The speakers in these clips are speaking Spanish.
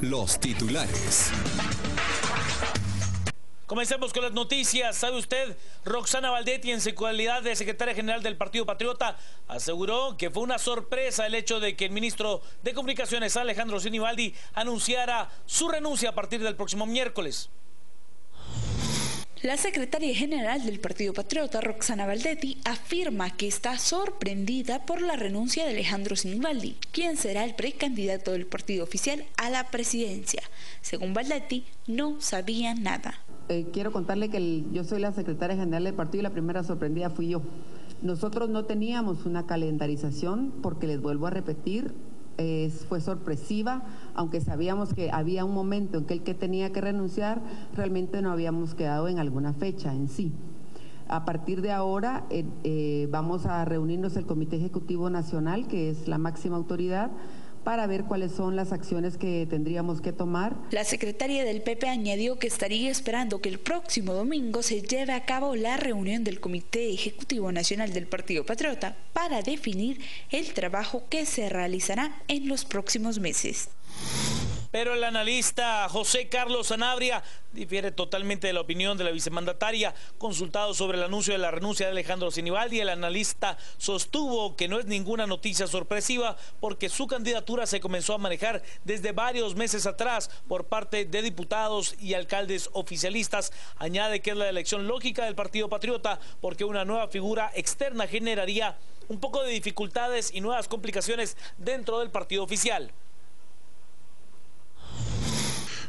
Los titulares. Comencemos con las noticias. ¿Sabe usted? Roxana Baldetti, en su calidad de secretaria general del Partido Patriota, aseguró que fue una sorpresa el hecho de que el ministro de Comunicaciones, Alejandro Sinibaldi, anunciara su renuncia a partir del próximo miércoles. La secretaria general del Partido Patriota, Roxana Baldetti, afirma que está sorprendida por la renuncia de Alejandro Sinibaldi, quien será el precandidato del partido oficial a la presidencia. Según Baldetti, no sabía nada. Quiero contarle que yo soy la secretaria general del partido y la primera sorprendida fui yo. Nosotros no teníamos una calendarización porque, les vuelvo a repetir, fue sorpresiva, aunque sabíamos que había un momento en que el que tenía que renunciar, realmente no habíamos quedado en alguna fecha en sí. A partir de ahora vamos a reunirnos el Comité Ejecutivo Nacional, que es la máxima autoridad, para ver cuáles son las acciones que tendríamos que tomar. La secretaria del PP añadió que estaría esperando que el próximo domingo se lleve a cabo la reunión del Comité Ejecutivo Nacional del Partido Patriota para definir el trabajo que se realizará en los próximos meses. Pero el analista José Carlos Sanabria difiere totalmente de la opinión de la vicemandataria. Consultado sobre el anuncio de la renuncia de Alejandro Sinibaldi, el analista sostuvo que no es ninguna noticia sorpresiva porque su candidatura se comenzó a manejar desde varios meses atrás por parte de diputados y alcaldes oficialistas. Añade que es la elección lógica del Partido Patriota porque una nueva figura externa generaría un poco de dificultades y nuevas complicaciones dentro del partido oficial.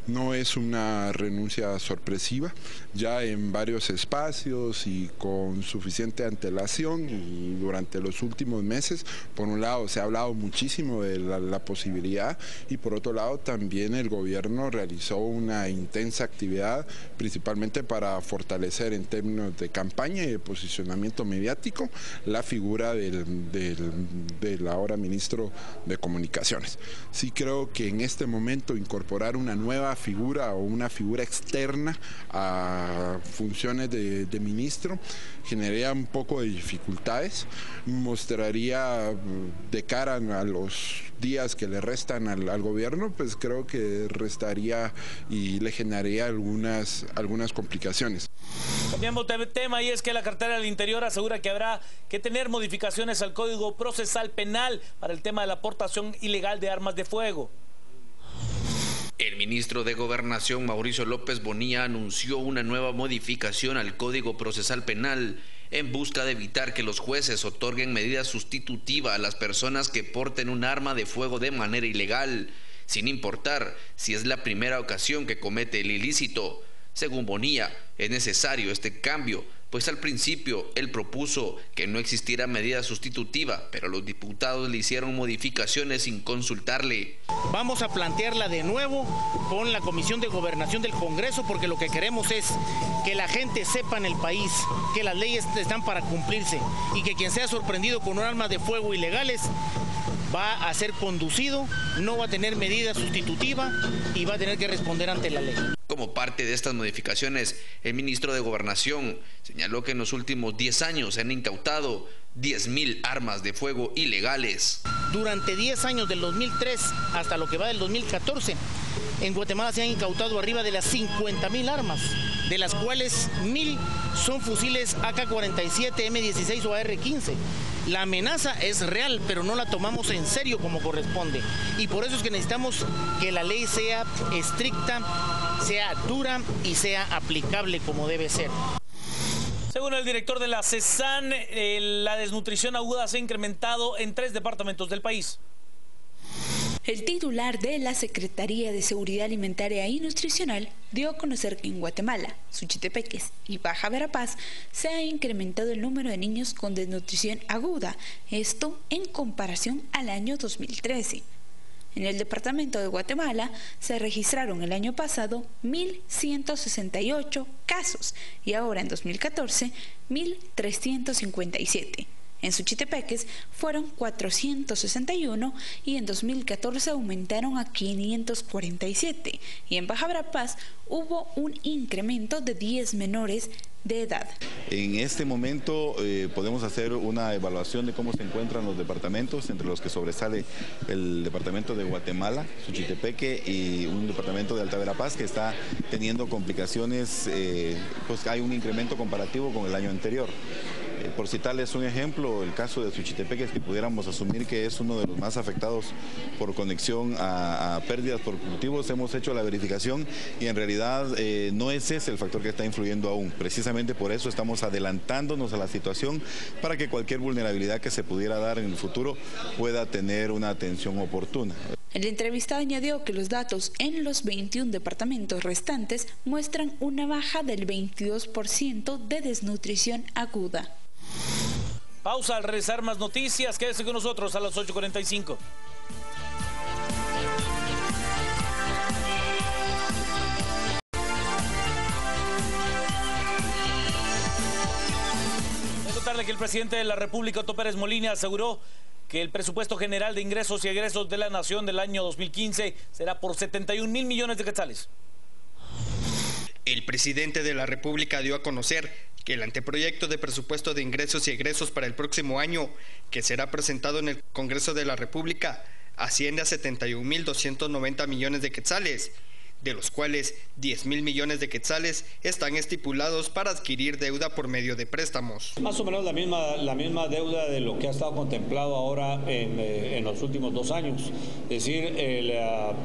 No es una renuncia sorpresiva, ya en varios espacios y con suficiente antelación y durante los últimos meses, por un lado se ha hablado muchísimo de la posibilidad y por otro lado también el gobierno realizó una intensa actividad principalmente para fortalecer en términos de campaña y de posicionamiento mediático la figura del ahora ministro de Comunicaciones. Sí creo que en este momento incorporar una nueva figura o una figura externa a funciones de ministro generaría un poco de dificultades, mostraría de cara a los días que le restan al gobierno, pues creo que restaría y le generaría algunas complicaciones. Cambiamos de tema y es que la cartera del Interior asegura que habrá que tener modificaciones al Código Procesal Penal para el tema de la aportación ilegal de armas de fuego. El ministro de Gobernación, Mauricio López Bonilla, anunció una nueva modificación al Código Procesal Penal en busca de evitar que los jueces otorguen medida sustitutiva a las personas que porten un arma de fuego de manera ilegal, sin importar si es la primera ocasión que comete el ilícito. Según Bonilla, es necesario este cambio, pues al principio él propuso que no existiera medida sustitutiva, pero los diputados le hicieron modificaciones sin consultarle. Vamos a plantearla de nuevo con la Comisión de Gobernación del Congreso, porque lo que queremos es que la gente sepa en el país que las leyes están para cumplirse y que quien sea sorprendido con un arma de fuego ilegales va a ser conducido, no va a tener medida sustitutiva y va a tener que responder ante la ley. Como parte de estas modificaciones, el ministro de Gobernación señaló que en los últimos 10 años se han incautado 10.000 armas de fuego ilegales. Durante 10 años, del 2003 hasta lo que va del 2014, en Guatemala se han incautado arriba de las 50.000 armas, de las cuales 1.000 son fusiles AK-47, M16 o AR-15. La amenaza es real, pero no la tomamos en serio como corresponde. Y por eso es que necesitamos que la ley sea estricta, sea dura y sea aplicable como debe ser. Según el director de la CESAN, la desnutrición aguda se ha incrementado en 3 departamentos del país. El titular de la Secretaría de Seguridad Alimentaria y Nutricional dio a conocer que en Guatemala, Suchitepeques y Baja Verapaz se ha incrementado el número de niños con desnutrición aguda, esto en comparación al año 2013. En el departamento de Guatemala se registraron el año pasado 1.168 casos y ahora en 2014 1.357. En Suchitepeques fueron 461 y en 2014 aumentaron a 547. Y en Baja Verapaz hubo un incremento de 10 menores de edad. En este momento podemos hacer una evaluación de cómo se encuentran los departamentos, entre los que sobresale el departamento de Guatemala, Suchitepeque, y un departamento de Alta Verapaz que está teniendo complicaciones, pues hay un incremento comparativo con el año anterior. Por citarles un ejemplo, el caso de Suchitepeque, que pudiéramos asumir que es uno de los más afectados por conexión a pérdidas por cultivos, hemos hecho la verificación y en realidad no es ese el factor que está influyendo aún. Precisamente por eso estamos adelantándonos a la situación para que cualquier vulnerabilidad que se pudiera dar en el futuro pueda tener una atención oportuna. El entrevistado añadió que los datos en los 21 departamentos restantes muestran una baja del 22% de desnutrición aguda. Pausa, al regresar más noticias. Quédese con nosotros a las 8:45. Quiero contarle que el presidente de la República, Otto Pérez Molina, aseguró que el presupuesto general de ingresos y egresos de la Nación del año 2015 será por 71.000 millones de quetzales. El presidente de la República dio a conocer que el anteproyecto de presupuesto de ingresos y egresos para el próximo año, que será presentado en el Congreso de la República, asciende a 71.290 millones de quetzales, de los cuales 10.000 millones de quetzales están estipulados para adquirir deuda por medio de préstamos. Más o menos la misma deuda de lo que ha estado contemplado ahora en los últimos 2 años. Es decir,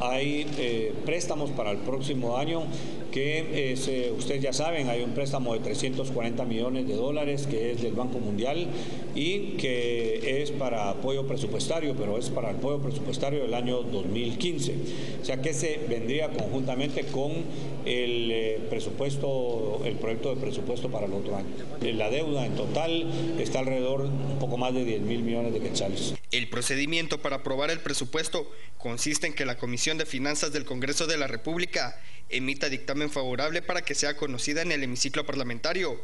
hay préstamos para el próximo año que ustedes ya saben, hay un préstamo de 340 millones de dólares que es del Banco Mundial y que es para apoyo presupuestario, pero es para el apoyo presupuestario del año 2015. O sea que se vendría conjuntamente con el proyecto de presupuesto para el otro año. La deuda en total está alrededor un poco más de 10.000 millones de quetzales. El procedimiento para aprobar el presupuesto consiste en que la Comisión de Finanzas del Congreso de la República emita dictamen favorable para que sea conocida en el hemiciclo parlamentario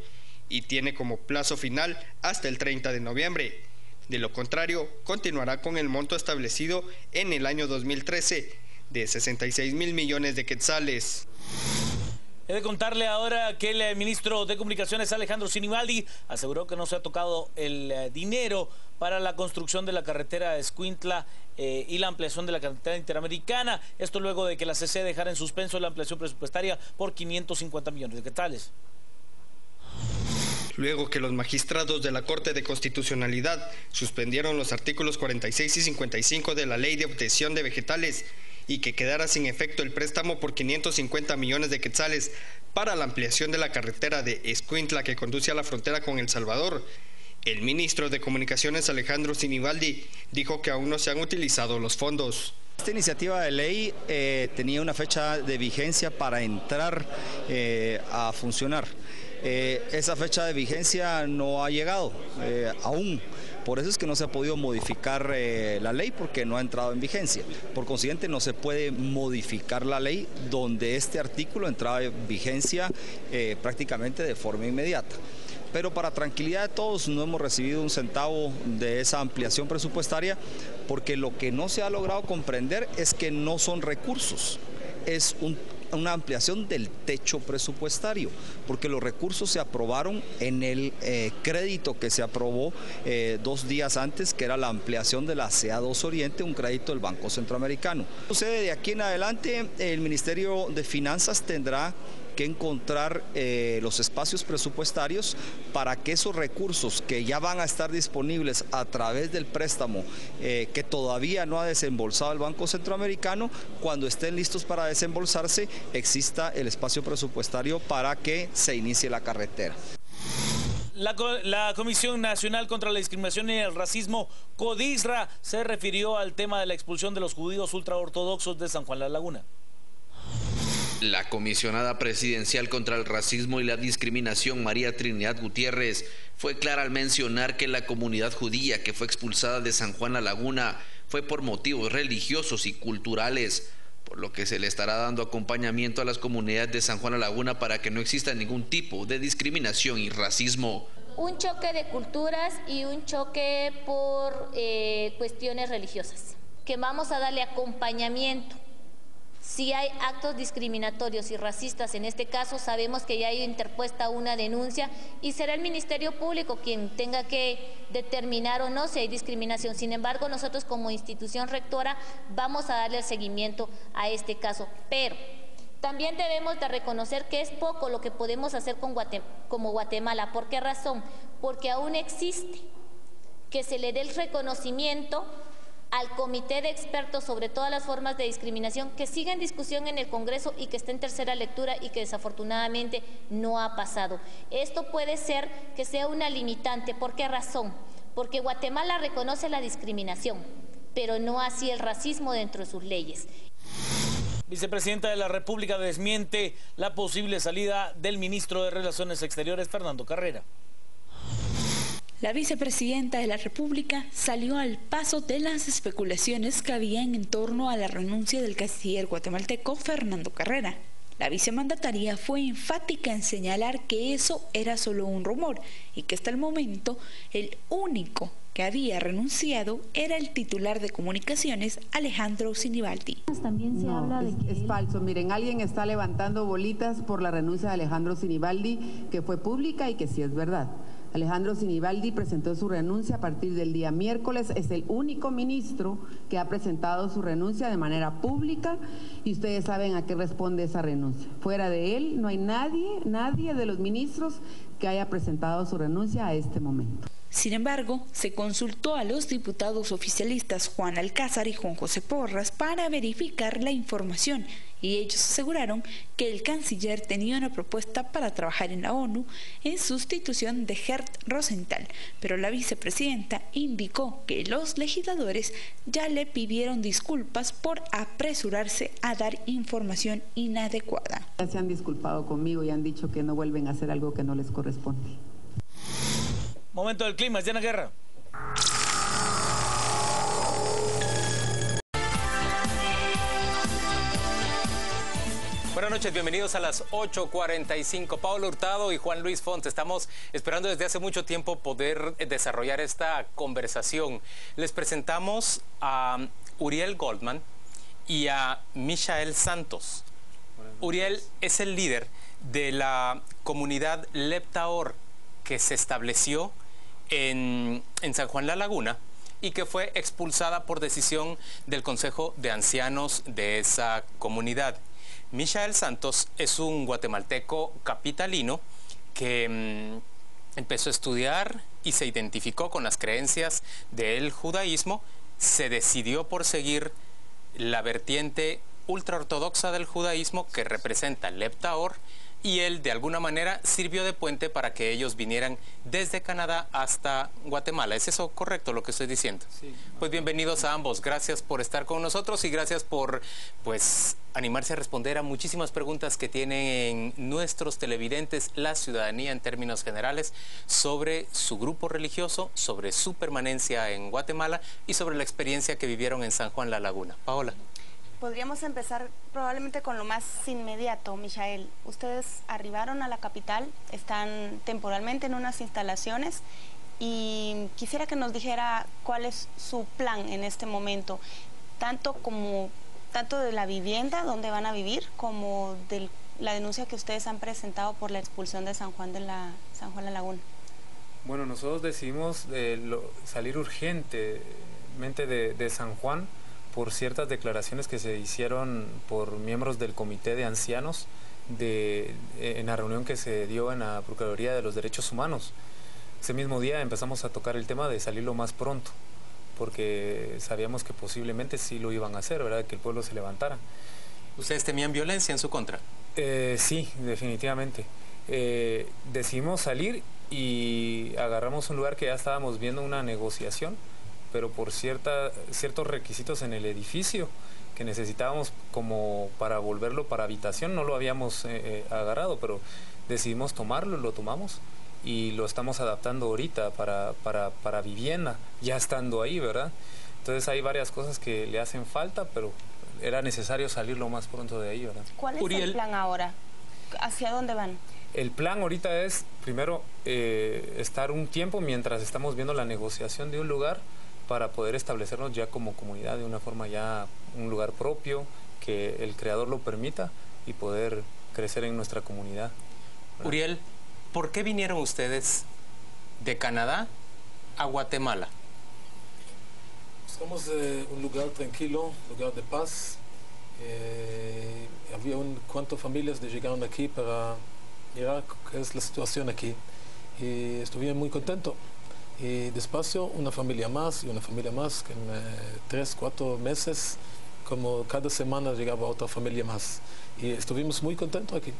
y tiene como plazo final hasta el 30 de noviembre. De lo contrario, continuará con el monto establecido en el año 2013 de 66.000 millones de quetzales. He de contarle ahora que el ministro de Comunicaciones, Alejandro Sinibaldi, aseguró que no se ha tocado el dinero para la construcción de la carretera de Escuintla y la ampliación de la carretera interamericana. Esto luego de que la CC dejara en suspenso la ampliación presupuestaria por 550 millones de quetzales. Luego que los magistrados de la Corte de Constitucionalidad suspendieron los artículos 46 y 55 de la Ley de Obtención de Vegetales y que quedara sin efecto el préstamo por 550 millones de quetzales para la ampliación de la carretera de Escuintla que conduce a la frontera con El Salvador, el ministro de Comunicaciones, Alejandro Sinibaldi, dijo que aún no se han utilizado los fondos. Esta iniciativa de ley tenía una fecha de vigencia para entrar a funcionar. Esa fecha de vigencia no ha llegado aún. Por eso es que no se ha podido modificar la ley porque no ha entrado en vigencia. Por consiguiente, no se puede modificar la ley donde este artículo entraba en vigencia prácticamente de forma inmediata. Pero para tranquilidad de todos, no hemos recibido un centavo de esa ampliación presupuestaria porque lo que no se ha logrado comprender es que no son recursos, es una ampliación del techo presupuestario, porque los recursos se aprobaron en el crédito que se aprobó 2 días antes, que era la ampliación de la CA2 Oriente, un crédito del Banco Centroamericano. Entonces, de aquí en adelante, el Ministerio de Finanzas tendrá que encontrar los espacios presupuestarios para que esos recursos que ya van a estar disponibles a través del préstamo que todavía no ha desembolsado el Banco Centroamericano, cuando estén listos para desembolsarse, exista el espacio presupuestario para que se inicie la carretera. La Comisión Nacional contra la Discriminación y el Racismo, CODISRA, se refirió al tema de la expulsión de los judíos ultraortodoxos de San Juan La Laguna. La comisionada presidencial contra el racismo y la discriminación, María Trinidad Gutiérrez, fue clara al mencionar que la comunidad judía que fue expulsada de San Juan La Laguna fue por motivos religiosos y culturales, por lo que se le estará dando acompañamiento a las comunidades de San Juan La Laguna para que no exista ningún tipo de discriminación y racismo. un choque de culturas y un choque por cuestiones religiosas, que vamos a darle acompañamiento. Si hay actos discriminatorios y racistas en este caso, sabemos que ya hay interpuesta una denuncia y será el Ministerio Público quien tenga que determinar o no si hay discriminación. Sin embargo, nosotros como institución rectora vamos a darle el seguimiento a este caso, pero también debemos de reconocer que es poco lo que podemos hacer como Guatemala. ¿Por qué razón? Porque aún existe que se le dé el reconocimiento al comité de expertos sobre todas las formas de discriminación que sigue en discusión en el Congreso y que está en tercera lectura y que desafortunadamente no ha pasado. Esto puede ser que sea una limitante. ¿Por qué razón? Porque Guatemala reconoce la discriminación, pero no así el racismo dentro de sus leyes. Vicepresidenta de la República desmiente la posible salida del ministro de Relaciones Exteriores, Fernando Carrera. La vicepresidenta de la República salió al paso de las especulaciones que habían en torno a la renuncia del canciller guatemalteco Fernando Carrera. La vicemandataria fue enfática en señalar que eso era solo un rumor y que hasta el momento el único que había renunciado era el titular de comunicaciones, Alejandro Sinibaldi. También se habla de que es falso. Miren, alguien está levantando bolitas por la renuncia de Alejandro Sinibaldi, que fue pública y que sí es verdad. Alejandro Sinibaldi presentó su renuncia a partir del día miércoles, es el único ministro que ha presentado su renuncia de manera pública y ustedes saben a qué responde esa renuncia. Fuera de él no hay nadie de los ministros que haya presentado su renuncia a este momento. Sin embargo, se consultó a los diputados oficialistas Juan Alcázar y Juan José Porras para verificar la información y ellos aseguraron que el canciller tenía una propuesta para trabajar en la ONU en sustitución de Gerd Rosenthal, pero la vicepresidenta indicó que los legisladores ya le pidieron disculpas por apresurarse a dar información inadecuada. Ya se han disculpado conmigo y han dicho que no vuelven a hacer algo que no les corresponde. Momento del clima, Diana Guerra. Buenas noches, bienvenidos a las 8:45. Pablo Hurtado y Juan Luis Font. Estamos esperando desde hace mucho tiempo poder desarrollar esta conversación. Les presentamos a Uriel Goldman y a Michael Santos. Uriel es el líder de la comunidad Leptaor que se estableció en San Juan La Laguna y que fue expulsada por decisión del Consejo de Ancianos de esa comunidad. Michael Santos es un guatemalteco capitalino que empezó a estudiar y se identificó con las creencias del judaísmo, se decidió por seguir la vertiente ultraortodoxa del judaísmo que representa Leptaor, y él de alguna manera sirvió de puente para que ellos vinieran desde Canadá hasta Guatemala. ¿Es eso correcto lo que estoy diciendo? Sí. Pues bienvenidos a ambos. Gracias por estar con nosotros y gracias por animarse a responder a muchísimas preguntas que tienen nuestros televidentes, la ciudadanía en términos generales, sobre su grupo religioso, sobre su permanencia en Guatemala y sobre la experiencia que vivieron en San Juan La Laguna. Paola. Podríamos empezar probablemente con lo más inmediato, Michael. Ustedes arribaron a la capital, están temporalmente en unas instalaciones y quisiera que nos dijera cuál es su plan en este momento, tanto de la vivienda donde van a vivir como de la denuncia que ustedes han presentado por la expulsión de San Juan La Laguna. Bueno, nosotros decidimos salir urgentemente de San Juan por ciertas declaraciones que se hicieron por miembros del Comité de Ancianos en la reunión que se dio en la Procuraduría de los Derechos Humanos. Ese mismo día empezamos a tocar el tema de salir lo más pronto, porque sabíamos que posiblemente sí lo iban a hacer, ¿verdad? Que el pueblo se levantara. ¿Ustedes temían violencia en su contra? Sí, definitivamente. Decidimos salir y agarramos un lugar que ya estábamos viendo una negociación, pero por ciertos requisitos en el edificio que necesitábamos como para volverlo para habitación, no lo habíamos agarrado, pero decidimos tomarlo, lo tomamos y lo estamos adaptando ahorita para vivienda, ya estando ahí, ¿verdad? Entonces hay varias cosas que le hacen falta, pero era necesario salir lo más pronto de ahí, ¿verdad? ¿Cuál es el plan ahora? ¿Hacia dónde van? El plan ahorita es, primero, estar un tiempo mientras estamos viendo la negociación de un lugar para poder establecernos ya como comunidad de una forma ya, un lugar propio, que el creador lo permita y poder crecer en nuestra comunidad. Uriel, ¿por qué vinieron ustedes de Canadá a Guatemala? Buscamos un lugar tranquilo, un lugar de paz. Había cuantas familias llegaron aquí para mirar qué es la situación aquí. Y estuve muy contento. Y despacio una familia más, que en 3, 4 meses, como cada semana llegaba otra familia más. Y estuvimos muy contentos aquí.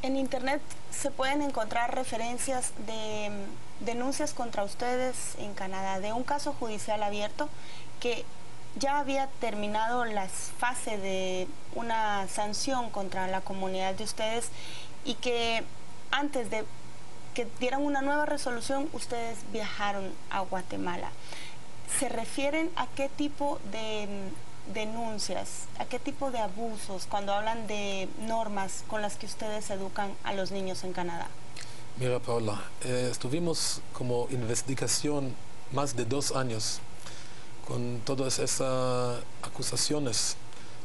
En internet se pueden encontrar referencias de denuncias contra ustedes en Canadá, de un caso judicial abierto que ya había terminado la fase de una sanción contra la comunidad de ustedes y que antes de que dieran una nueva resolución, ustedes viajaron a Guatemala. ¿Se refieren a qué tipo de denuncias, a qué tipo de abusos cuando hablan de normas con las que ustedes educan a los niños en Canadá? Mira, Paula, estuvimos como investigación más de 2 años con todas esas acusaciones.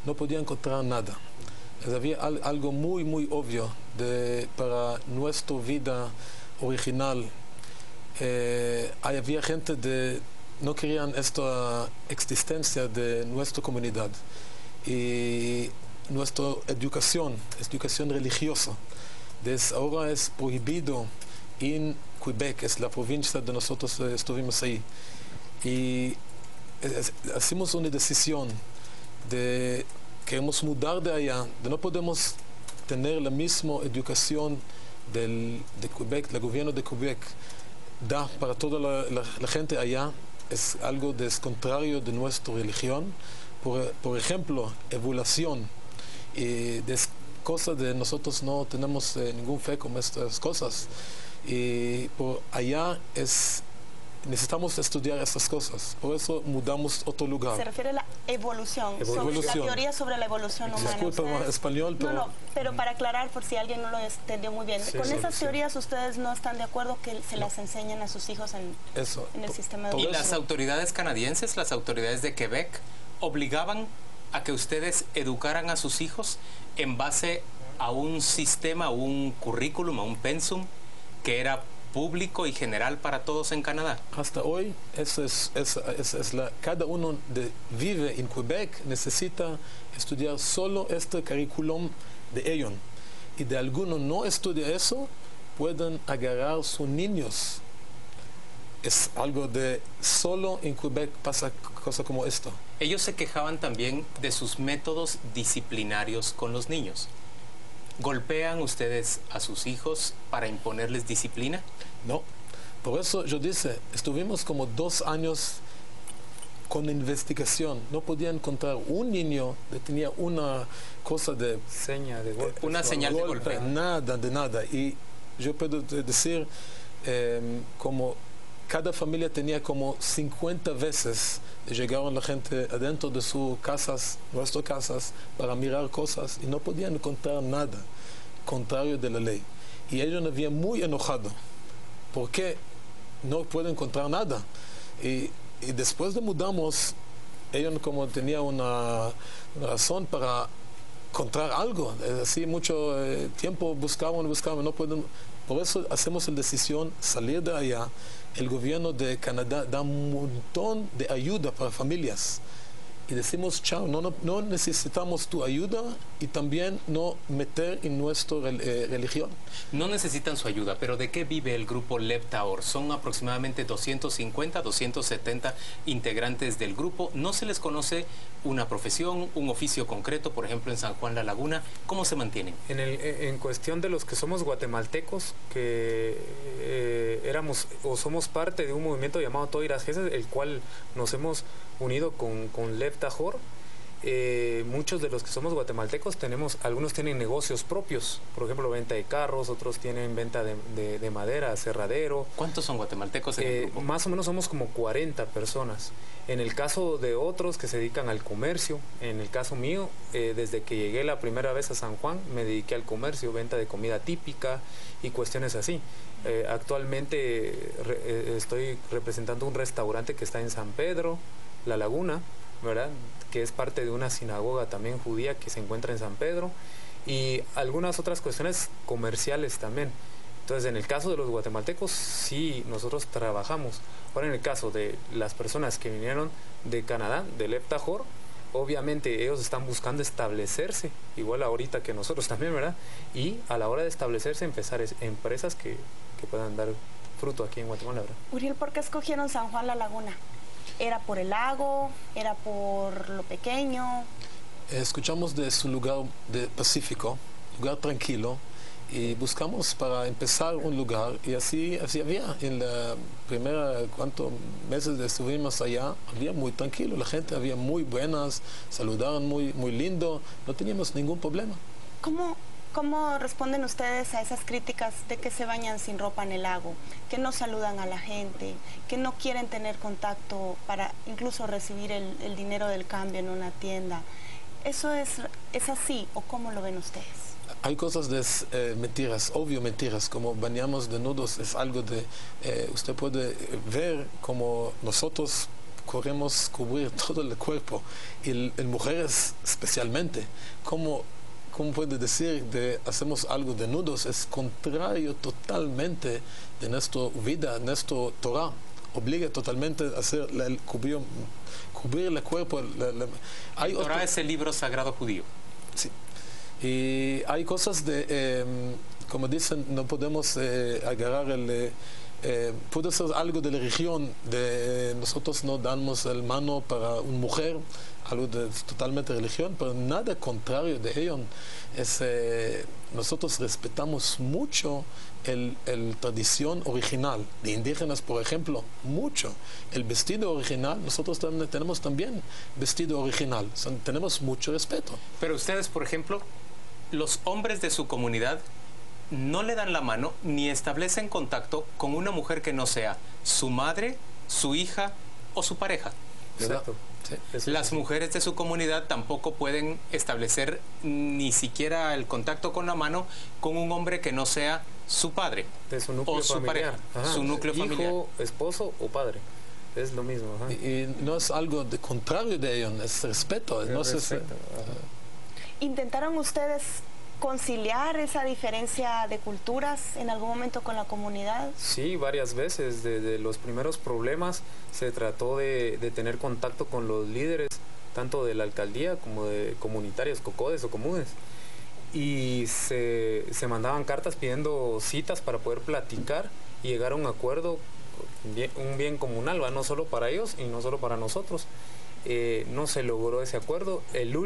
No podía encontrar nada. Había algo muy, muy obvio para nuestra vida original. Había gente no querían esta existencia de nuestra comunidad. Y nuestra educación religiosa, desde ahora es prohibido en Quebec, es la provincia de nosotros estuvimos ahí. Y hacemos una decisión de queremos mudar de allá, no podemos tener la misma educación de Quebec, el gobierno de Quebec da para toda la gente allá, es algo contrario de nuestra religión. Por ejemplo, evaluación, y de cosas de nosotros no tenemos ningún fe con estas cosas, y por allá necesitamos estudiar estas cosas, por eso mudamos a otro lugar. Se refiere a la evolución. La teoría sobre la evolución humana. Disculpa, español, pero... No, pero para aclarar, por si alguien no lo entendió muy bien, con esas teorías ustedes no están de acuerdo que se las enseñen a sus hijos en el sistema de educación. ¿Y las autoridades canadienses, las autoridades de Quebec, obligaban a que ustedes educaran a sus hijos en base a un sistema, a un currículum, a un pensum que era público y general para todos en Canadá? Hasta hoy, cada uno vive en Quebec necesita estudiar solo este currículum de ellos. Y de alguno no estudia eso, pueden agarrar a sus niños. Es algo de solo en Quebec pasa cosa como esto. Ellos se quejaban también de sus métodos disciplinarios con los niños. ¿Golpean ustedes a sus hijos para imponerles disciplina? No. Por eso yo dice, estuvimos como 2 años con investigación. No podía encontrar un niño que tenía una cosa de... Seña de golpe. Una señal de golpe. Nada, de nada. Y yo puedo decir, como cada familia tenía como 50 veces llegaron la gente adentro de sus casas, nuestras casas, para mirar cosas y no podían encontrar nada contrario de la ley. Y ellos habían muy enojado porque no pueden encontrar nada. Y después de mudamos, ellos como tenían una razón para encontrar algo. Así mucho tiempo buscaban, no pueden. Por eso hacemos la decisión salir de allá. El gobierno de Canadá da un montón de ayuda para familias. Y decimos, chao, no necesitamos tu ayuda y también no meter en nuestra religión. No necesitan su ayuda, pero ¿de qué vive el grupo Lev Tahor? Son aproximadamente 250, 270 integrantes del grupo. ¿No se les conoce una profesión, un oficio concreto, por ejemplo en San Juan La Laguna? ¿Cómo se mantienen? En cuestión de los que somos guatemaltecos, que éramos o somos parte de un movimiento llamado Toiras Jeses, el cual nos hemos unido con Lev Tahor, muchos de los que somos guatemaltecos algunos tienen negocios propios, por ejemplo venta de carros, otros tienen venta de madera, aserradero. ¿Cuántos son guatemaltecos en el grupo? Más o menos somos como 40 personas. En el caso de otros que se dedican al comercio, en el caso mío, desde que llegué la primera vez a San Juan, me dediqué al comercio, venta de comida típica y cuestiones así. Actualmente estoy representando un restaurante que está en San Pedro, La Laguna, ¿verdad?, que es parte de una sinagoga también judía que se encuentra en San Pedro, y algunas otras cuestiones comerciales también. Entonces, en el caso de los guatemaltecos, sí, nosotros trabajamos. Ahora, en el caso de las personas que vinieron de Canadá, del Leptajor, obviamente ellos están buscando establecerse, igual ahorita que nosotros también, ¿verdad? Y a la hora de establecerse, empezar empresas que puedan dar fruto aquí en Guatemala, ¿verdad? Uriel, ¿por qué escogieron San Juan La Laguna? ¿Era por el lago? ¿Era por lo pequeño? Escuchamos de su lugar de Pacífico, lugar tranquilo, y buscamos para empezar un lugar, y así había. En la primera, ¿cuántos meses estuvimos allá? Había muy tranquilo, la gente había muy buenas, saludaban muy lindo, no teníamos ningún problema. ¿Cómo responden ustedes a esas críticas de que se bañan sin ropa en el lago, que no saludan a la gente, que no quieren tener contacto para incluso recibir el dinero del cambio en una tienda? ¿Eso es así o cómo lo ven ustedes? Hay cosas de mentiras, obvio mentiras, como bañamos desnudos, es algo de... usted puede ver como nosotros queremos cubrir todo el cuerpo, y en mujeres especialmente, ¿Cómo puede decir de hacemos algo desnudos? Es contrario totalmente de nuestra vida, nuestra Torah. Obliga totalmente a hacer cubrir el cuerpo. El Torah es el libro sagrado judío. Sí. Y hay cosas como dicen, no podemos agarrar puede ser algo de la religión, nosotros no damos el mano para una mujer, algo de totalmente religión, pero nada contrario de ello. Nosotros respetamos mucho el tradición original de indígenas, por ejemplo, mucho. El vestido original, nosotros tenemos también vestido original, tenemos mucho respeto. Pero ustedes, por ejemplo, los hombres de su comunidad no le dan la mano ni establecen contacto con una mujer que no sea su madre, su hija o su pareja. Exacto. Sí. Las mujeres de su comunidad tampoco pueden establecer ni siquiera el contacto con la mano con un hombre que no sea su padre de su núcleo o su familiar. pareja, su núcleo familiar. Hijo, esposo o padre. Es lo mismo. Y no es algo de contrario de ello, es respeto. ¿Intentaron ustedes conciliar esa diferencia de culturas en algún momento con la comunidad? Sí, varias veces. Desde los primeros problemas se trató de tener contacto con los líderes, tanto de la alcaldía como de comunitarios, cocodes o comunes. Y se mandaban cartas pidiendo citas para poder platicar y llegar a un acuerdo, un bien comunal, ¿va? No solo para ellos y no solo para nosotros. No se logró ese acuerdo. El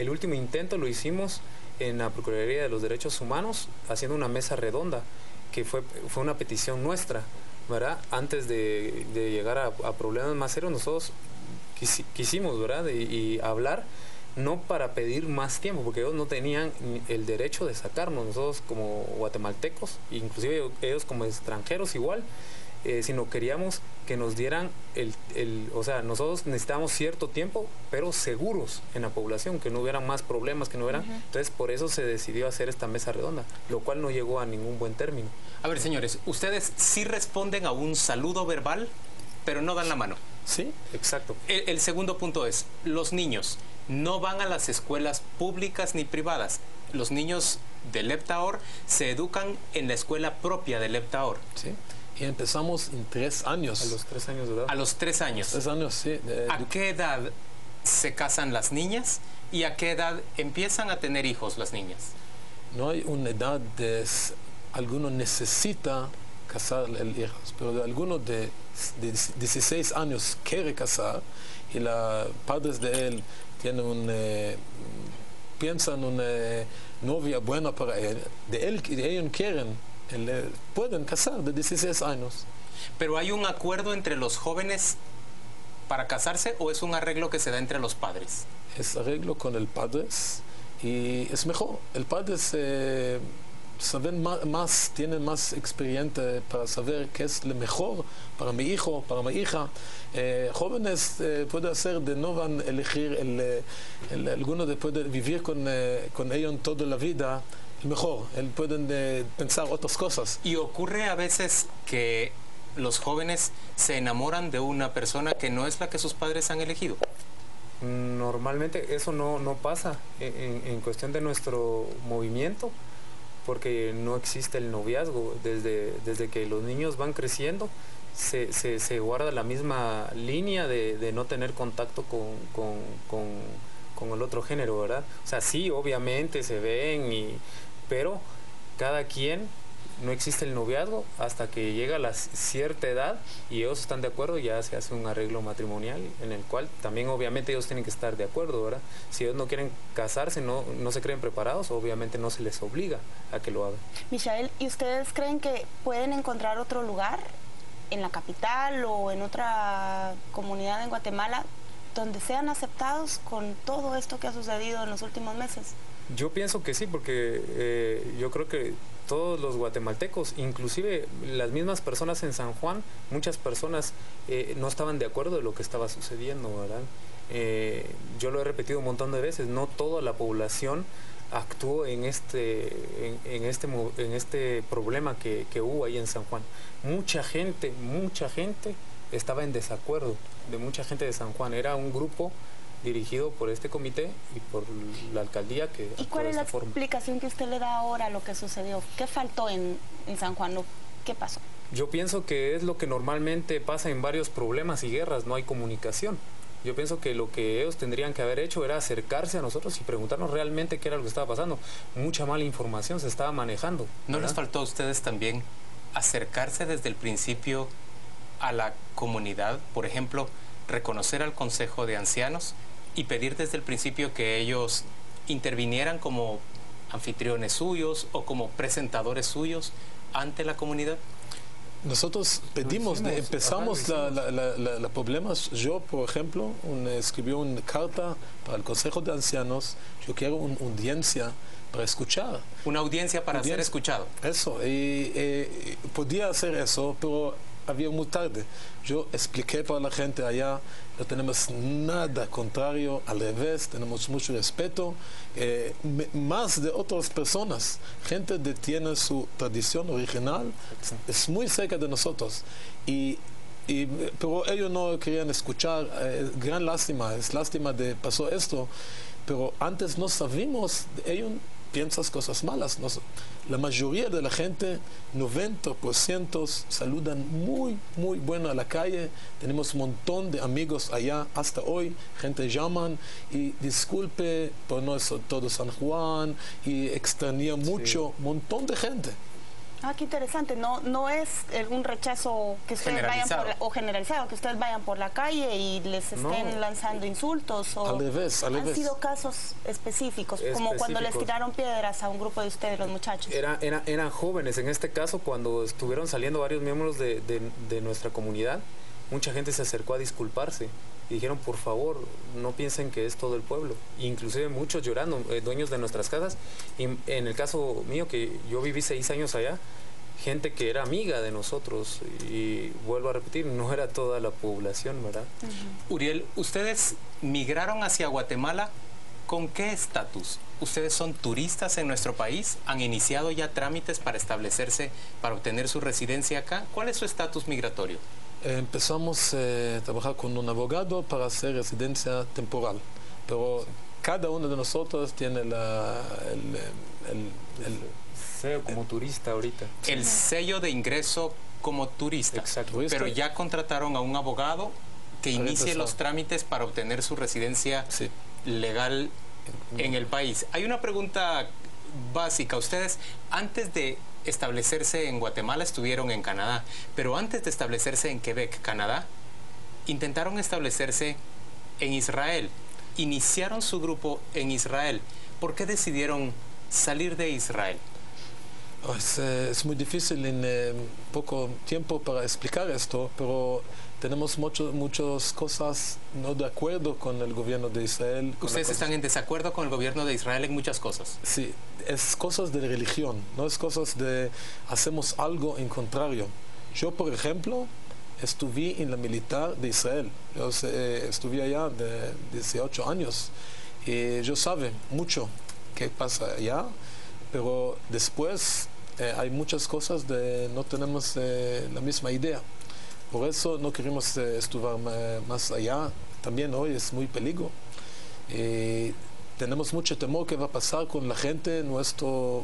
último intento lo hicimos en la Procuraduría de los Derechos Humanos, haciendo una mesa redonda, que fue una petición nuestra, ¿verdad? Antes de llegar a problemas más serios, nosotros quisimos, ¿verdad? Y hablar, no para pedir más tiempo, porque ellos no tenían el derecho de sacarnos, nosotros como guatemaltecos, inclusive ellos como extranjeros igual, sino queríamos que nos dieran o sea, nosotros necesitábamos cierto tiempo, pero seguros en la población, que no hubieran más problemas, que no hubieran... Entonces, por eso se decidió hacer esta mesa redonda, lo cual no llegó a ningún buen término. A ver, señores, ustedes sí responden a un saludo verbal, pero no dan la mano. Sí, exacto. El segundo punto es, los niños no van a las escuelas públicas ni privadas. Los niños de Leptajor se educan en la escuela propia de Leptajor. Sí. Y empezamos en 3 años. A los 3 años de edad. A los 3 años. 3 años, sí. ¿A qué edad se casan las niñas y a qué edad empiezan a tener hijos las niñas? No hay una edad alguno necesita casar el hijo, pero de alguno de 16 años quiere casar y los padres de él tienen piensan una novia buena para él, ellos quieren. Pueden casar de 16 años. Pero hay un acuerdo entre los jóvenes para casarse o es un arreglo que se da entre los padres? Es arreglo con el padres y es mejor. El padre saben más, tienen más experiencia para saber qué es lo mejor para mi hijo, para mi hija. Jóvenes pueden hacer de no van a elegir algunos pueden vivir con ellos toda la vida mejor. Pueden pensar otras cosas. Y ocurre a veces que los jóvenes se enamoran de una persona que no es la que sus padres han elegido. Normalmente eso no pasa en cuestión de nuestro movimiento, porque no existe el noviazgo. Desde que los niños van creciendo, se guarda la misma línea de no tener contacto con el otro género, ¿verdad? O sea, sí, obviamente se ven, pero cada quien, no existe el noviazgo hasta que llega a la cierta edad y ellos están de acuerdo, ya se hace un arreglo matrimonial en el cual también obviamente ellos tienen que estar de acuerdo, ¿verdad? Si ellos no quieren casarse, no se creen preparados, obviamente no se les obliga a que lo hagan. Michael, ¿y ustedes creen que pueden encontrar otro lugar en la capital o en otra comunidad en Guatemala donde sean aceptados con todo esto que ha sucedido en los últimos meses? Yo pienso que sí, porque yo creo que todos los guatemaltecos, inclusive las mismas personas en San Juan, muchas personas no estaban de acuerdo de lo que estaba sucediendo, ¿verdad? Yo lo he repetido un montón de veces, no toda la población actuó en este problema que hubo ahí en San Juan. Mucha gente estaba en desacuerdo, de mucha gente de San Juan. Era un grupo dirigido por este comité y por la alcaldía que... ¿Y cuál es la explicación que usted le da ahora a lo que sucedió? ¿Qué faltó en San Juan? ¿Qué pasó? Yo pienso que es lo que normalmente pasa en varios problemas y guerras, no hay comunicación. Yo pienso que lo que ellos tendrían que haber hecho era acercarse a nosotros y preguntarnos realmente qué era lo que estaba pasando. Mucha mala información se estaba manejando, ¿no les faltó a ustedes también acercarse desde el principio a la comunidad? Por ejemplo, reconocer al Consejo de Ancianos y pedir desde el principio que ellos intervinieran como anfitriones suyos o como presentadores suyos ante la comunidad. Nosotros pedimos, empezamos los problemas. Yo, por ejemplo, escribí una carta para el Consejo de Ancianos. Yo quiero una audiencia para escuchar. Una audiencia para ser escuchado. Eso, y podía hacer eso, pero había muy tarde. Yo expliqué para la gente allá, no tenemos nada contrario, al revés, tenemos mucho respeto, más de otras personas. Gente que tiene su tradición original, es muy cerca de nosotros. Pero ellos no querían escuchar, gran lástima, es lástima de pasó esto, pero antes no sabíamos, ellos piensan cosas malas. La mayoría de la gente, 90%, saludan muy bueno a la calle. Tenemos un montón de amigos allá hasta hoy. Gente llaman y disculpe por no es todo San Juan y extraña mucho, un montón de gente. Ah, qué interesante. No es un rechazo que ustedes vayan o generalizado, que ustedes vayan por la calle y les estén lanzando insultos. O al revés. Han sido casos específicos, como cuando les tiraron piedras a un grupo de ustedes, los muchachos. Eran jóvenes. En este caso, cuando estuvieron saliendo varios miembros de nuestra comunidad, mucha gente se acercó a disculparse. Y dijeron, por favor, no piensen que es todo el pueblo. Inclusive muchos llorando, dueños de nuestras casas. Y en el caso mío, que yo viví 6 años allá, gente que era amiga de nosotros. Y vuelvo a repetir, no era toda la población, ¿verdad? Uriel, ¿ustedes migraron hacia Guatemala con qué estatus? ¿Ustedes son turistas en nuestro país? ¿Han iniciado ya trámites para establecerse, para obtener su residencia acá? ¿Cuál es su estatus migratorio? Empezamos a trabajar con un abogado para hacer residencia temporal, pero cada uno de nosotros tiene el sello como turista ahorita. El sello de ingreso como turista. Exacto. Pero ya contrataron a un abogado que inicie los trámites para obtener su residencia legal en el país. Hay una pregunta básica. Ustedes, antes de establecerse en Guatemala, estuvieron en Canadá, pero antes de establecerse en Quebec, Canadá, intentaron establecerse en Israel. Iniciaron su grupo en Israel. ¿Por qué decidieron salir de Israel? Es muy difícil en poco tiempo para explicar esto, pero tenemos muchas cosas no de acuerdo con el gobierno de Israel. ¿Ustedes están en desacuerdo con el gobierno de Israel en muchas cosas? Sí, es cosas de religión, no es cosas de hacemos algo en contrario. Yo, por ejemplo, estuve en la militar de Israel. Yo estuve allá de 18 años y yo sabe mucho qué pasa allá, pero después hay muchas cosas de no tenemos la misma idea. Por eso no queremos estudiar más allá. También hoy es muy peligro. Tenemos mucho temor que va a pasar con la gente, nuestros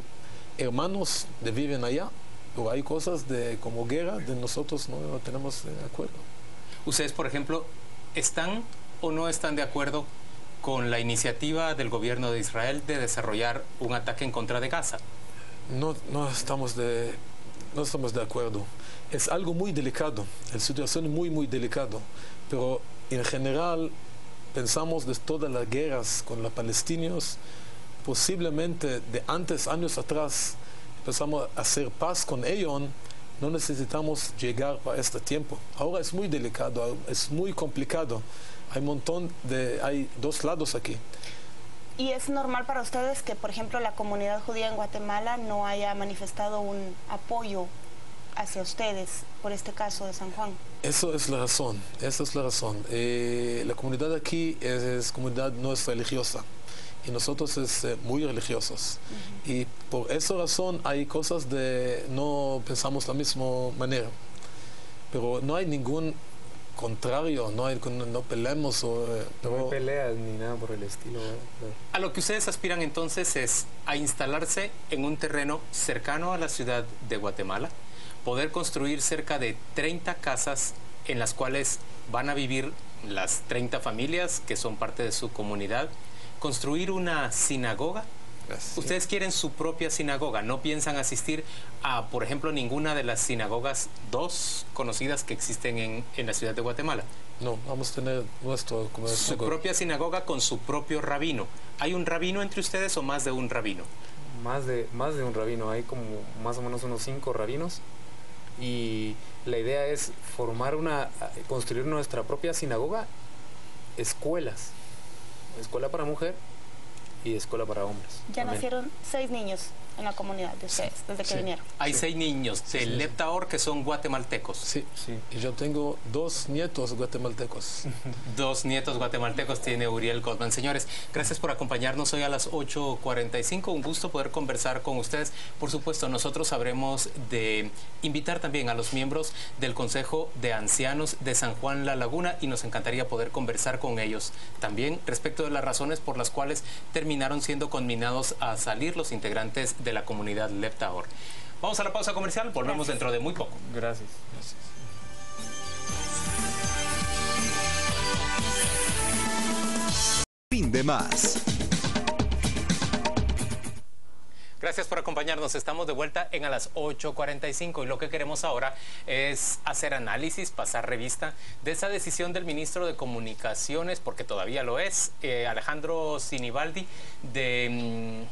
hermanos que viven allá. Pero hay cosas como guerra, de nosotros no tenemos de acuerdo. ¿Ustedes, por ejemplo, están o no están de acuerdo con la iniciativa del gobierno de Israel de desarrollar un ataque en contra de Gaza? No estamos de acuerdo. Es algo muy delicado, la situación es muy delicada, pero en general pensamos de todas las guerras con los palestinos, posiblemente de años atrás, empezamos a hacer paz con ellos, no necesitamos llegar a este tiempo. Ahora es muy delicado, es muy complicado, hay dos lados aquí. ¿Y es normal para ustedes que, por ejemplo, la comunidad judía en Guatemala no haya manifestado un apoyo hacia ustedes por este caso de San Juan? Esa es la razón. La comunidad aquí no es religiosa y nosotros es muy religiosos. Y por esa razón hay cosas de no pensamos la misma manera. Pero no hay ningún contrario, no peleamos. No hay peleas ni nada por el estilo. A lo que ustedes aspiran entonces es a instalarse en un terreno cercano a la ciudad de Guatemala, poder construir cerca de 30 casas en las cuales van a vivir las 30 familias que son parte de su comunidad, construir una sinagoga. Sí. Ustedes quieren su propia sinagoga, no piensan asistir a, por ejemplo, ninguna de las sinagogas dos conocidas que existen en la ciudad de Guatemala. No, vamos a tener su propia sinagoga con su propio rabino. ¿Hay un rabino entre ustedes o más de un rabino? Más de un rabino, hay como más o menos unos 5 rabinos. Y la idea es construir nuestra propia sinagoga, escuela para mujer y escuela para hombres. Ya nacieron 6 niños en la comunidad de ustedes desde que vinieron. Hay 6 niños del Leptaor que son guatemaltecos. Sí. Y yo tengo 2 nietos guatemaltecos. 2 nietos guatemaltecos tiene Uriel Goldman. Señores, gracias por acompañarnos hoy a las 8:45. Un gusto poder conversar con ustedes. Por supuesto, nosotros sabremos de invitar también a los miembros del Consejo de Ancianos de San Juan La Laguna y nos encantaría poder conversar con ellos también respecto de las razones por las cuales terminaron siendo conminados a salir los integrantes de la comunidad Leptaor. Vamos a la pausa comercial, volvemos dentro de muy poco. Gracias. Fin de más. Gracias por acompañarnos. Estamos de vuelta a las 8:45 y lo que queremos ahora es hacer análisis, pasar revista de esa decisión del ministro de Comunicaciones, porque todavía lo es, Alejandro Sinibaldi, de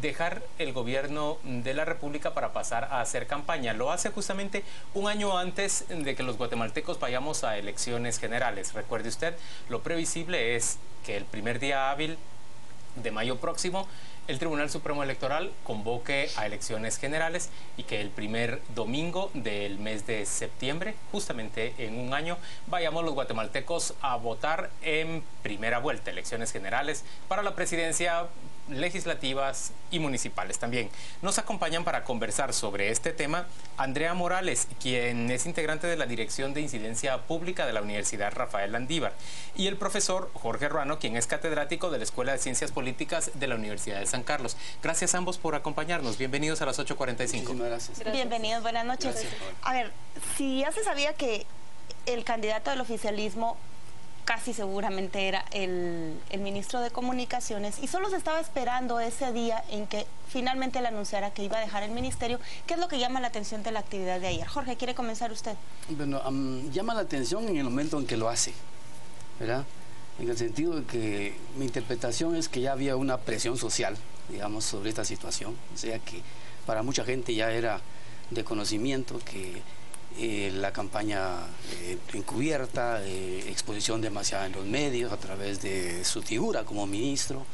dejar el gobierno de la República para pasar a hacer campaña. Lo hace justamente un año antes de que los guatemaltecos vayamos a elecciones generales. Recuerde usted, lo previsible es que el primer día hábil de mayo próximo el Tribunal Supremo Electoral convoque a elecciones generales y que el primer domingo del mes de septiembre, justamente en un año, vayamos los guatemaltecos a votar en primera vuelta, elecciones generales para la presidencia, legislativas y municipales también. Nos acompañan para conversar sobre este tema Andrea Morales, quien es integrante de la Dirección de Incidencia Pública de la Universidad Rafael Landívar, y el profesor Jorge Ruano, quien es catedrático de la Escuela de Ciencias Políticas de la Universidad de San Carlos. Gracias a ambos por acompañarnos. Bienvenidos a las 8:45. Gracias. Bienvenidos, buenas noches. Gracias. A ver, si ya se sabía que el candidato del oficialismo casi seguramente era el ministro de Comunicaciones y solo se estaba esperando ese día en que finalmente le anunciara que iba a dejar el ministerio. ¿Qué es lo que llama la atención de la actividad de ayer? Jorge, ¿quiere comenzar usted? Bueno, llama la atención en el momento en que lo hace, ¿verdad? En el sentido de que mi interpretación es que ya había una presión social, digamos, sobre esta situación. O sea que para mucha gente ya era de conocimiento que la campaña encubierta, exposición demasiada en los medios a través de su figura como ministro.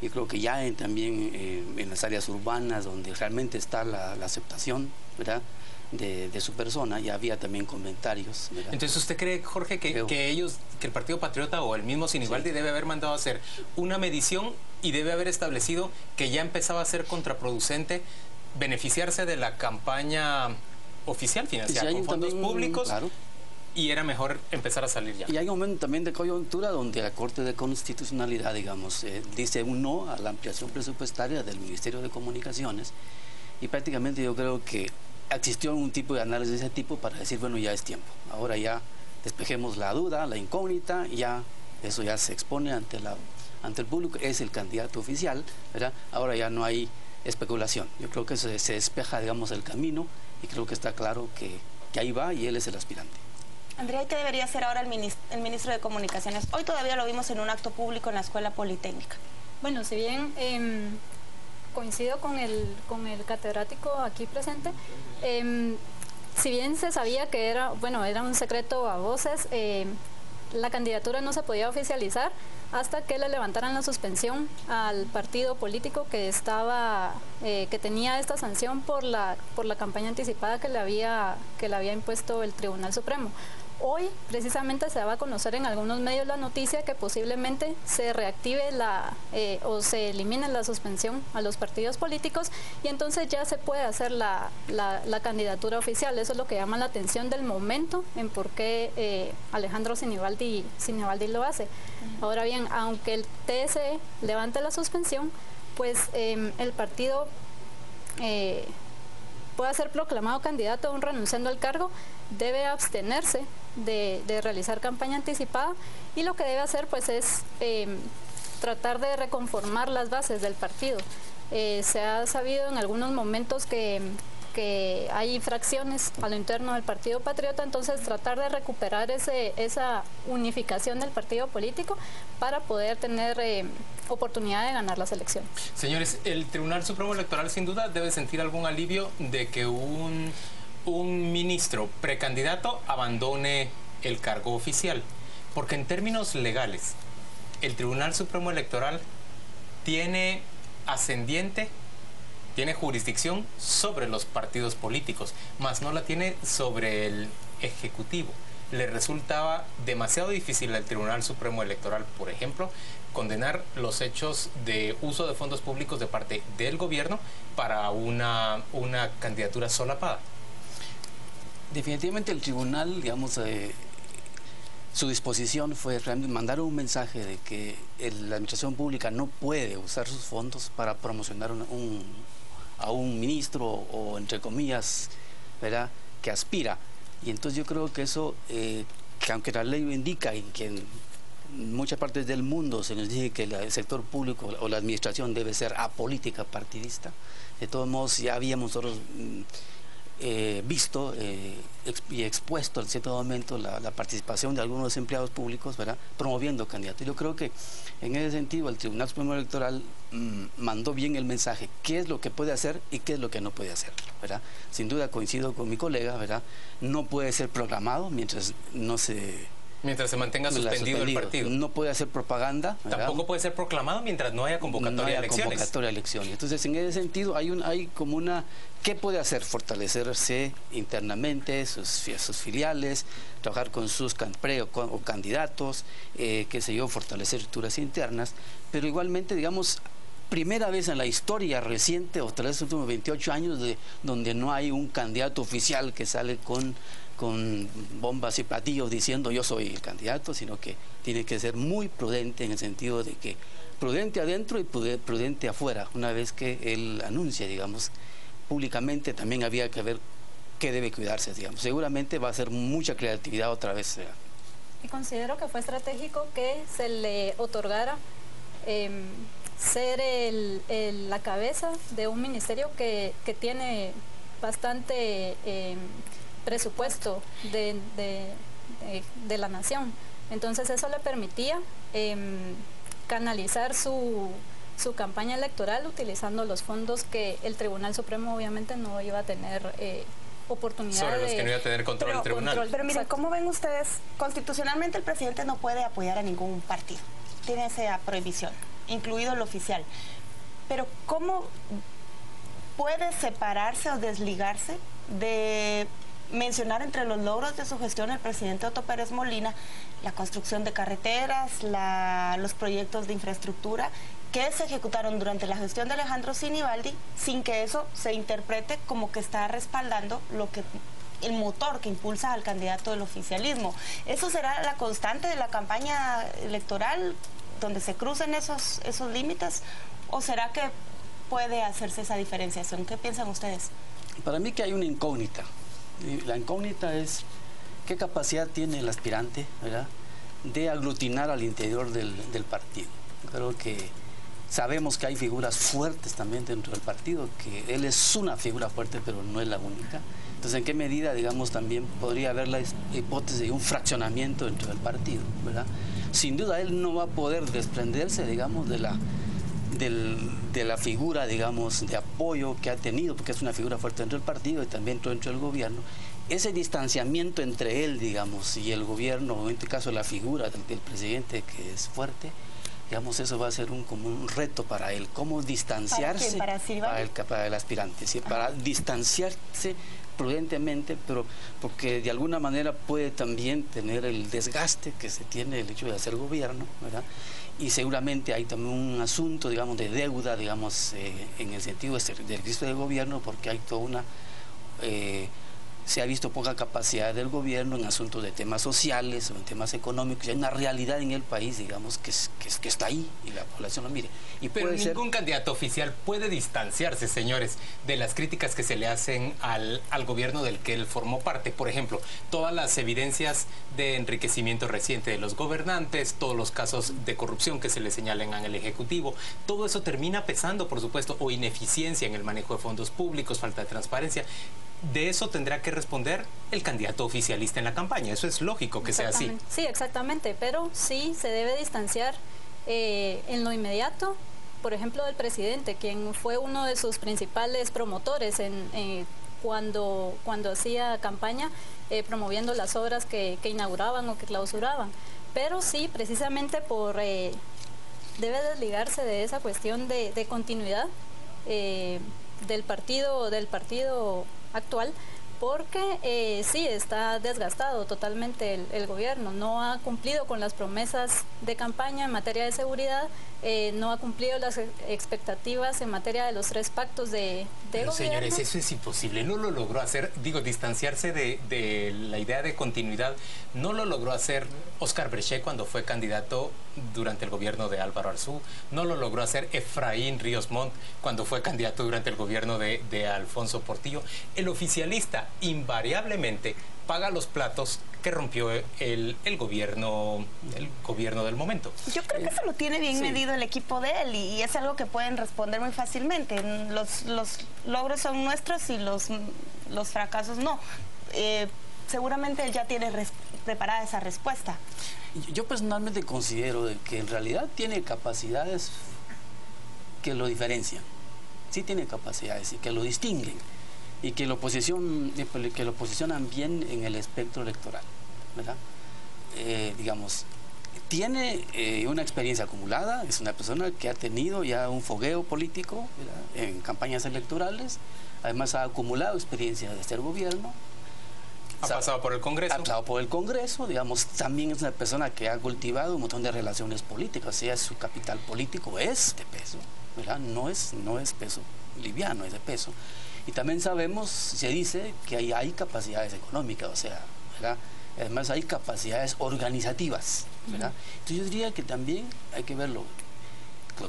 Yo creo que ya también en las áreas urbanas donde realmente está la aceptación, ¿verdad?, de su persona, ya había también comentarios, ¿verdad? Entonces, ¿usted cree, Jorge, que el Partido Patriota o el mismo Sinibaldi debe haber mandado a hacer una medición y debe haber establecido que ya empezaba a ser contraproducente beneficiarse de la campaña oficial financiada con fondos públicos? Claro. Y era mejor empezar a salir ya. Y hay un momento también de coyuntura donde la Corte de Constitucionalidad, digamos, dice un no a la ampliación presupuestaria del Ministerio de Comunicaciones, y prácticamente yo creo que existió un tipo de análisis de ese tipo para decir, bueno, ya es tiempo. Ahora ya despejemos la duda, la incógnita, ya eso ya se expone ante el público, es el candidato oficial, ¿verdad? Ahora ya no hay especulación. Yo creo que se despeja, digamos, el camino, y creo que está claro que ahí va y él es el aspirante. Andrea, ¿qué debería hacer ahora el ministro de Comunicaciones? Hoy todavía lo vimos en un acto público en la Escuela Politécnica. Bueno, si bien coincido con el catedrático aquí presente, si bien se sabía que era un secreto a voces, la candidatura no se podía oficializar hasta que le levantaran la suspensión al partido político que tenía esta sanción por la campaña anticipada que le había impuesto el Tribunal Supremo. Hoy precisamente se daba a conocer en algunos medios la noticia que posiblemente se reactive o se elimine la suspensión a los partidos políticos, y entonces ya se puede hacer la candidatura oficial. Eso es lo que llama la atención del momento en por qué Alejandro Sinibaldi lo hace. Ahora bien, aunque el TSE levante la suspensión, pues el partido pueda ser proclamado candidato aún renunciando al cargo, debe abstenerse de realizar campaña anticipada, y lo que debe hacer pues es tratar de reconformar las bases del partido. Se ha sabido en algunos momentos que hay fracciones a lo interno del Partido Patriota, entonces tratar de recuperar esa unificación del partido político para poder tener oportunidad de ganar las elecciones. Señores, el Tribunal Supremo Electoral sin duda debe sentir algún alivio de que un ministro precandidato abandone el cargo oficial, porque en términos legales el Tribunal Supremo Electoral tiene ascendiente, tiene jurisdicción sobre los partidos políticos, mas no la tiene sobre el Ejecutivo. Le resultaba demasiado difícil al Tribunal Supremo Electoral, por ejemplo, condenar los hechos de uso de fondos públicos de parte del gobierno para una candidatura solapada. Definitivamente el tribunal, digamos, su disposición fue realmente mandar un mensaje de que la administración pública no puede usar sus fondos para promocionar a un ministro o entre comillas, ¿verdad?, que aspira. Y entonces yo creo que eso, que aunque la ley lo indica y que en muchas partes del mundo se nos dice que el sector público o la administración debe ser apolítica, partidista, de todos modos ya habíamos nosotros visto y expuesto en cierto momento la participación de algunos empleados públicos, ¿verdad?, promoviendo candidatos. Yo creo que en ese sentido el Tribunal Supremo Electoral mandó bien el mensaje, qué es lo que puede hacer y qué es lo que no puede hacer, ¿verdad? Sin duda coincido con mi colega, ¿verdad?, no puede ser proclamado mientras se mantenga suspendido el partido. No puede hacer propaganda, ¿verdad? Tampoco puede ser proclamado mientras no haya convocatoria de elecciones. Entonces, en ese sentido, hay como una... ¿Qué puede hacer? Fortalecerse internamente, sus filiales, trabajar con sus candidatos, qué sé yo, fortalecer estructuras internas, pero igualmente, digamos, primera vez en la historia reciente, o tal vez los últimos 28 años, donde no hay un candidato oficial que sale con bombas y platillos diciendo yo soy el candidato, sino que tiene que ser muy prudente en el sentido de que prudente adentro y prudente afuera. Una vez que él anuncia, digamos, públicamente, también había que ver qué debe cuidarse, digamos. Seguramente va a ser mucha creatividad otra vez. Y considero que fue estratégico que se le otorgara ser la cabeza de un ministerio que tiene bastante presupuesto de la nación. Entonces eso le permitía canalizar su su campaña electoral utilizando los fondos que el Tribunal Supremo obviamente no iba a tener oportunidad sobre los que no iba a tener control el tribunal. Pero miren, ¿cómo ven ustedes? Constitucionalmente el presidente no puede apoyar a ningún partido, tiene esa prohibición, incluido el oficial. Pero ¿cómo puede separarse o desligarse de mencionar entre los logros de su gestión el presidente Otto Pérez Molina la construcción de carreteras, los proyectos de infraestructura que se ejecutaron durante la gestión de Alejandro Sinibaldi, sin que eso se interprete como que está respaldando el motor que impulsa al candidato del oficialismo? ¿Eso será la constante de la campaña electoral, donde se crucen esos límites? ¿O será que puede hacerse esa diferenciación? ¿Qué piensan ustedes? Para mí que hay una incógnita. La incógnita es qué capacidad tiene el aspirante, ¿verdad?, de aglutinar al interior del partido. Creo que sabemos que hay figuras fuertes también dentro del partido, que él es una figura fuerte, pero no es la única. Entonces, ¿en qué medida, digamos, también podría haber la hipótesis de un fraccionamiento dentro del partido, ¿verdad? Sin duda, él no va a poder desprenderse, digamos, de la figura, digamos, de apoyo que ha tenido, porque es una figura fuerte dentro del partido y también dentro del gobierno. Ese distanciamiento entre él, digamos, y el gobierno, o en este caso la figura del presidente que es fuerte, digamos, eso va a ser como un reto para él, cómo distanciarse para el aspirante, ¿sí? Para distanciarse prudentemente, pero porque de alguna manera puede también tener el desgaste que se tiene el hecho de hacer gobierno, ¿verdad? Y seguramente hay también un asunto, digamos, de deuda, digamos, en el sentido del registro de gobierno, porque hay toda una... se ha visto poca capacidad del gobierno en asuntos de temas sociales o en temas económicos. Hay una realidad en el país, digamos, que está ahí y la población lo mire. Pero ningún candidato oficial puede distanciarse, señores, de las críticas que se le hacen al gobierno del que él formó parte. Por ejemplo, todas las evidencias de enriquecimiento reciente de los gobernantes, todos los casos de corrupción que se le señalan al Ejecutivo, todo eso termina pesando, por supuesto, o ineficiencia en el manejo de fondos públicos, falta de transparencia. De eso tendrá que responder el candidato oficialista en la campaña. Eso es lógico que sea así. Sí, exactamente, pero sí se debe distanciar en lo inmediato, por ejemplo, del presidente, quien fue uno de sus principales promotores cuando hacía campaña, promoviendo las obras que inauguraban o que clausuraban. Pero sí, precisamente debe desligarse de esa cuestión de continuidad del partido actual, porque sí está desgastado totalmente el gobierno, no ha cumplido con las promesas de campaña en materia de seguridad, no ha cumplido las expectativas en materia de los 3 pactos de Pero, gobierno. señores, eso es imposible, no lo logró hacer, distanciarse de la idea de continuidad, no lo logró hacer Oscar Brechet cuando fue candidato durante el gobierno de Álvaro Arzú, no lo logró hacer Efraín Ríos Montt cuando fue candidato durante el gobierno de Alfonso Portillo. El oficialista invariablemente paga los platos que rompió el gobierno del momento. Yo creo que eso lo tiene bien medido el equipo de él y es algo que pueden responder muy fácilmente. Los logros son nuestros y los fracasos no. Seguramente él ya tiene preparada esa respuesta. Yo personalmente considero que en realidad tiene capacidades que lo diferencian. Sí tiene capacidades y que lo distinguen y que lo posicionan bien en el espectro electoral, ¿verdad? Digamos, tiene una experiencia acumulada, es una persona que ha tenido ya un fogueo político, ¿verdad?, en campañas electorales, además ha acumulado experiencia de ser gobierno. Ha pasado por el Congreso. Ha pasado por el Congreso, digamos, también es una persona que ha cultivado un montón de relaciones políticas, o sea, su capital político es de peso, ¿verdad? No es peso liviano, es de peso. Y también sabemos, se dice que hay capacidades económicas, o sea, ¿verdad? Además hay capacidades organizativas, ¿verdad? Entonces yo diría que también hay que verlo.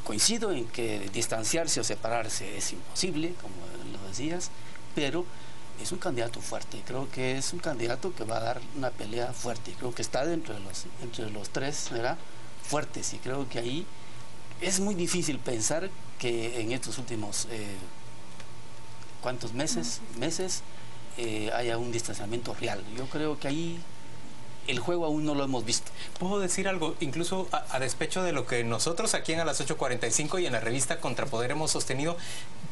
Coincido en que distanciarse o separarse es imposible, como lo decías, pero es un candidato fuerte. Creo que es un candidato que va a dar una pelea fuerte. Creo que está entre los 3, ¿verdad?, fuertes. Y creo que ahí es muy difícil pensar que en estos últimos ¿cuántos meses haya un distanciamiento real? Yo creo que ahí el juego aún no lo hemos visto. Puedo decir algo, incluso a despecho de lo que nosotros aquí en A las 8:45 y en la revista Contrapoder hemos sostenido,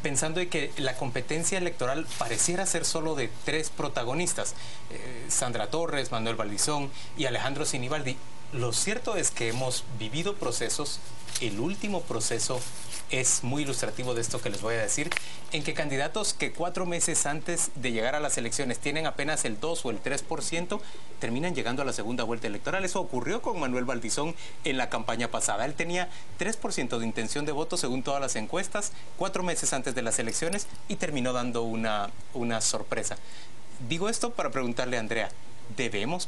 pensando en que la competencia electoral pareciera ser solo de 3 protagonistas, Sandra Torres, Manuel Valdizón y Alejandro Sinibaldi. Lo cierto es que hemos vivido procesos, el último proceso es muy ilustrativo de esto que les voy a decir, en que candidatos que 4 meses antes de llegar a las elecciones tienen apenas el 2 o el 3%, terminan llegando a la segunda vuelta electoral. Eso ocurrió con Manuel Valdizón en la campaña pasada. Él tenía 3% de intención de voto según todas las encuestas, 4 meses antes de las elecciones, y terminó dando una sorpresa. Digo esto para preguntarle a Andrea,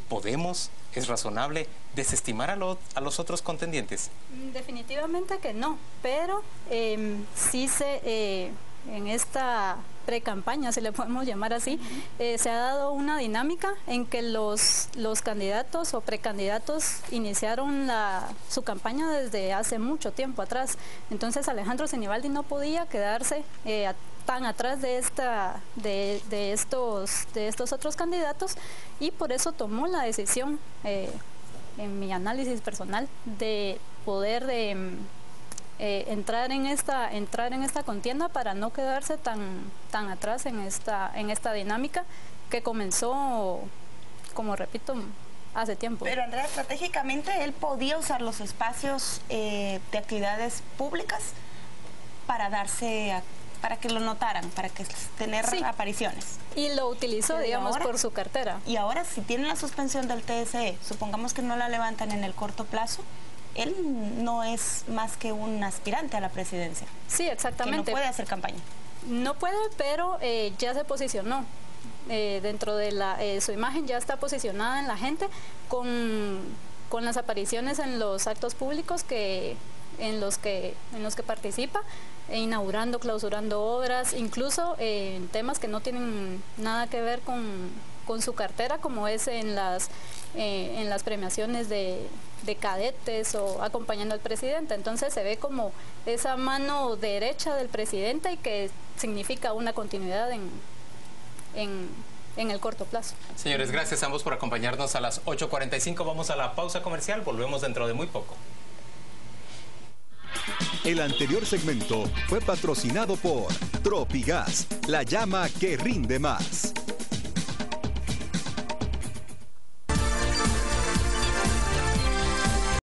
podemos, es razonable desestimar a los otros contendientes? Definitivamente que no, pero sí en esta pre-campaña, si le podemos llamar así, se ha dado una dinámica en que los candidatos o precandidatos iniciaron su campaña desde hace mucho tiempo atrás. Entonces Alejandro Sinibaldi no podía quedarse tan atrás de estos otros candidatos, y por eso tomó la decisión, en mi análisis personal, de poder entrar en esta contienda para no quedarse tan atrás en esta dinámica que comenzó, como repito, hace tiempo. Pero Andrea, estratégicamente él podía usar los espacios de actividades públicas para que lo notaran, para que tener apariciones. Y lo utilizó, digamos, por su cartera. Y ahora, si tiene la suspensión del TSE, supongamos que no la levantan en el corto plazo, él no es más que un aspirante a la presidencia. Sí, exactamente. Que no puede hacer campaña. No puede, pero ya se posicionó. Dentro de su imagen ya está posicionada en la gente con las apariciones en los actos públicos en los que participa, inaugurando, clausurando obras, incluso en temas que no tienen nada que ver con su cartera, como es en las premiaciones de cadetes o acompañando al presidente. Entonces se ve como esa mano derecha del presidente, y que significa una continuidad en el corto plazo. Señores, gracias a ambos por acompañarnos a las 8:45. Vamos a la pausa comercial, volvemos dentro de muy poco. El anterior segmento fue patrocinado por Tropigas, la llama que rinde más.